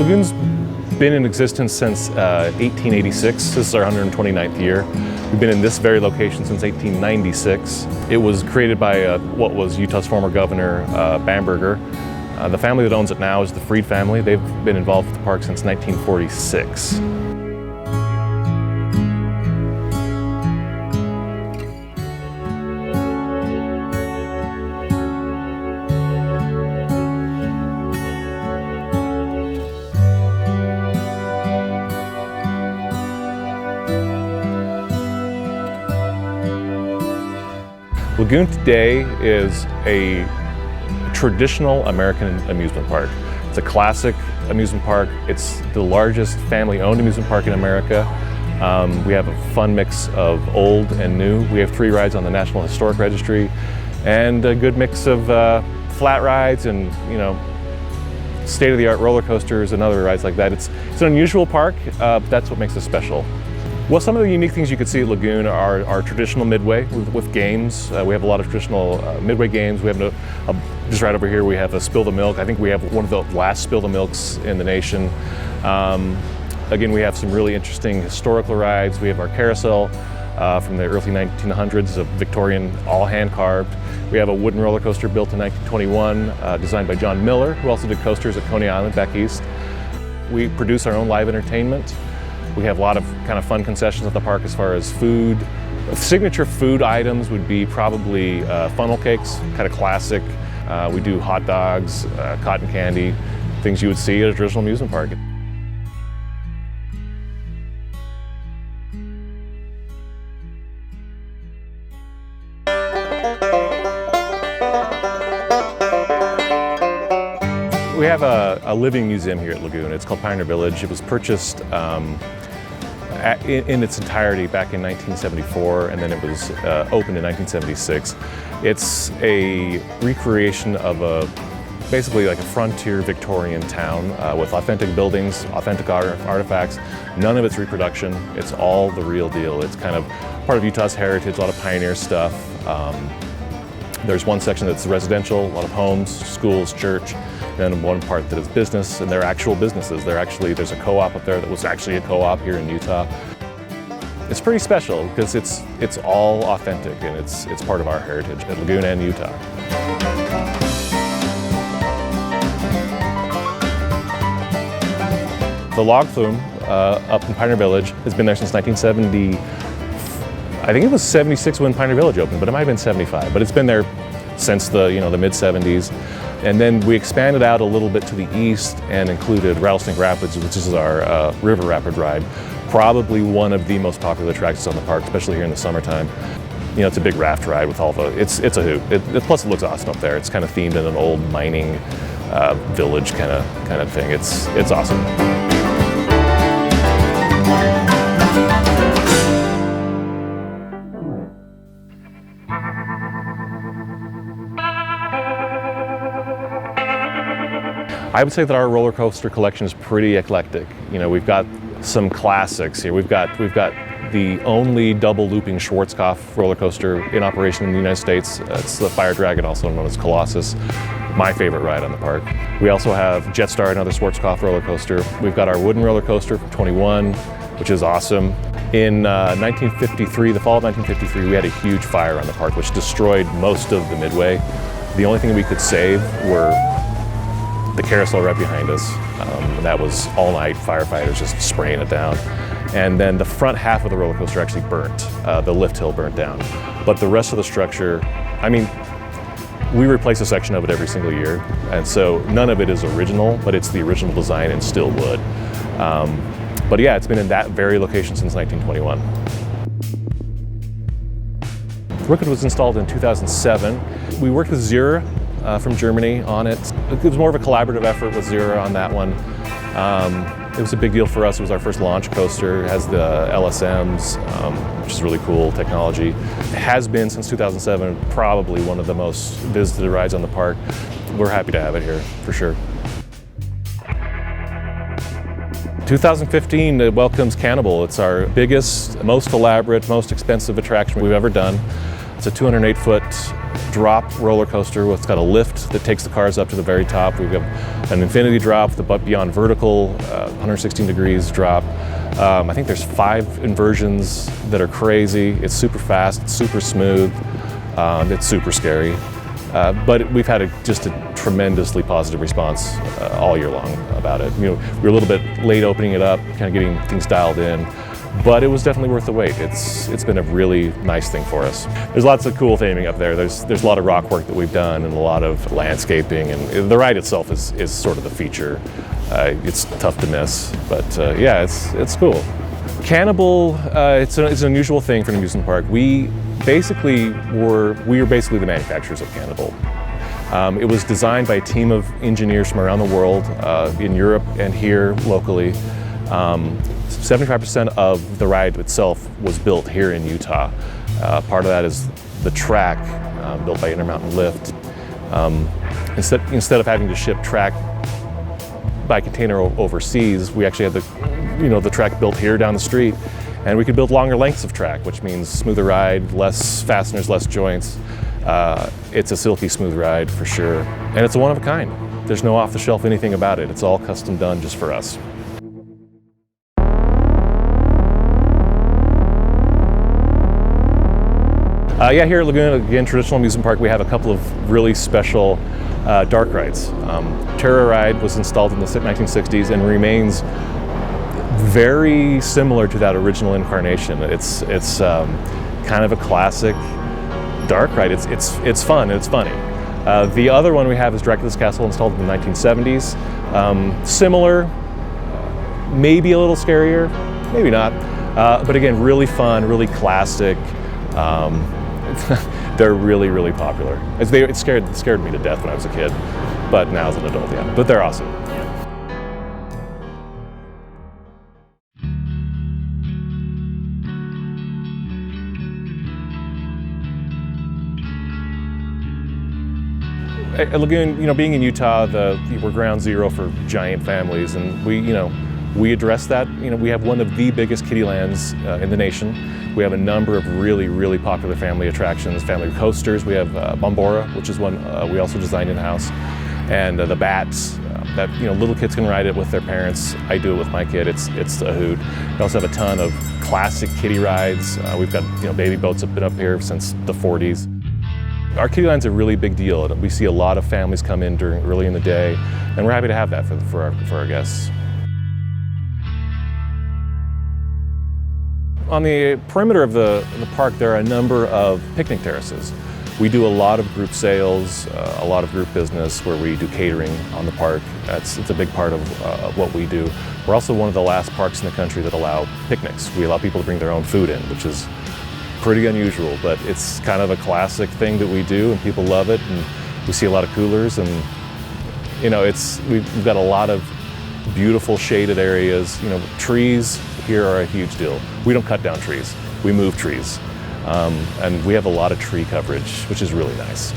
Lagoon's been in existence since 1886. This is our 129th year. We've been in this very location since 1896. It was created by what was Utah's former governor, Bamberger. The family that owns it now is the Freed family. They've been involved with the park since 1946. Lagoon today is a traditional American amusement park. It's a classic amusement park. It's the largest family-owned amusement park in America. We have a fun mix of old and new. We have 3 rides on the National Historic Registry and a good mix of flat rides and, state-of-the-art roller coasters and other rides like that. It's an unusual park, but that's what makes it special. Well, some of the unique things you can see at Lagoon are our traditional midway with games. We have a lot of traditional midway games. We have just right over here, we have a Spill the Milk. I think we have one of the last Spill the Milks in the nation. Again, we have some really interesting historical rides. We have our carousel from the early 1900s, a Victorian, all hand carved. We have a wooden roller coaster built in 1921, designed by John Miller, who also did coasters at Coney Island back east. We produce our own live entertainment. We have a lot of kind of fun concessions at the park as far as food. Signature food items would be probably funnel cakes, kind of classic. We do hot dogs, cotton candy, things you would see at a traditional amusement park. We have a living museum here at Lagoon. It's called Pioneer Village. It was purchased in its entirety back in 1974, and then it was opened in 1976. It's a recreation of basically like a frontier Victorian town with authentic buildings, authentic artifacts. None of it's reproduction. It's all the real deal. It's kind of part of Utah's heritage, a lot of pioneer stuff. There's one section that's residential, a lot of homes, schools, church, and one part that is business, and they're actual businesses. There's a co-op up there that was actually a co-op here in Utah. It's pretty special because it's all authentic, and it's part of our heritage at Lagoon and Utah. The log flume up in Pioneer Village has been there since 1970. I think it was 76 when Pioneer Village opened, but it might have been 75. But it's been there since the mid-70s. And then we expanded out a little bit to the east and included Rattlesnake Rapids, which is our river rapid ride. Probably one of the most popular attractions on the park, especially here in the summertime. It's a big raft ride with all the, it's a hoot. Plus it looks awesome up there. It's kind of themed in an old mining village kind of thing. It's awesome. I would say that our roller coaster collection is pretty eclectic. We've got some classics here. We've got the only double looping Schwarzkopf roller coaster in operation in the United States. It's the Fire Dragon, also known as Colossus. My favorite ride on the park. We also have Jetstar, another Schwarzkopf roller coaster. We've got our wooden roller coaster from 21, which is awesome. In 1953, the fall of 1953, we had a huge fire on the park, which destroyed most of the midway. The only thing we could save were the carousel right behind us. And that was all night, firefighters just spraying it down. And then the front half of the roller coaster actually burnt. The lift hill burnt down. But the rest of the structure, we replace a section of it every single year. And so none of it is original, but it's the original design and still wood. But yeah, it's been in that very location since 1921. Rookwood was installed in 2007. We worked with Zura from Germany on it. It was more of a collaborative effort with Zura on that one. It was a big deal for us. It was our first launch coaster. It has the LSMs, which is really cool technology. It has been since 2007 probably one of the most visited rides on the park. We're happy to have it here, for sure. 2015 it welcomes Cannibal. It's our biggest, most elaborate, most expensive attraction we've ever done. It's a 208-foot drop roller coaster. It's got a lift that takes the cars up to the very top. We've got an infinity drop, the beyond vertical, 116 degrees drop. I think there's 5 inversions that are crazy. It's super fast, it's super smooth, it's super scary. But we've had just a tremendously positive response all year long about it. You know, we were a little bit late opening it up, kind of getting things dialed in, but it was definitely worth the wait. It's been a really nice thing for us. There's lots of cool theming up there. There's a lot of rock work that we've done and a lot of landscaping, and the ride itself is sort of the feature. It's tough to miss, but yeah, it's cool. Cannibal, it's an unusual thing for an amusement park. We were basically the manufacturers of Cannibal. It was designed by a team of engineers from around the world, in Europe and here locally. 75% of the ride itself was built here in Utah. Part of that is the track, built by Intermountain Lift. Instead of having to ship track by container overseas, we actually had the track built here down the street. And we could build longer lengths of track, which means smoother ride, less fasteners, less joints. It's a silky smooth ride for sure. And it's a one of a kind. There's no off-the-shelf anything about it. It's all custom done just for us. Yeah, here at Lagoon, again, traditional amusement park, we have a couple of really special dark rides. Terror Ride was installed in the 1960s and remains very similar to that original incarnation. It's kind of a classic dark ride. It's fun and it's funny. The other one we have is Dracula's Castle, installed in the 1970s. Similar, maybe a little scarier, maybe not. But again, really fun, really classic. They're really, really popular. It scared me to death when I was a kid, but now as an adult, yeah. But they're awesome. At Lagoon, being in Utah, we're ground zero for giant families, and we address that. We have one of the biggest kiddie lands in the nation. We have a number of really, really popular family attractions, family coasters. We have Bombora, which is one we also designed in-house, and the Bats. That little kids can ride it with their parents. I do it with my kid. It's a hoot. We also have a ton of classic kiddie rides. We've got baby boats have been up here since the 40s. Our kiddie line's a really big deal. We see a lot of families come in early in the day, and we're happy to have that for our guests. On the perimeter of the park, there are a number of picnic terraces. We do a lot of group sales, a lot of group business where we do catering on the park. It's a big part of what we do. We're also one of the last parks in the country that allow picnics. We allow people to bring their own food in, which is pretty unusual, but it's kind of a classic thing that we do, and people love it. And we see a lot of coolers, and we've got a lot of beautiful shaded areas. Trees here are a huge deal. We don't cut down trees, we move trees. And we have a lot of tree coverage, which is really nice.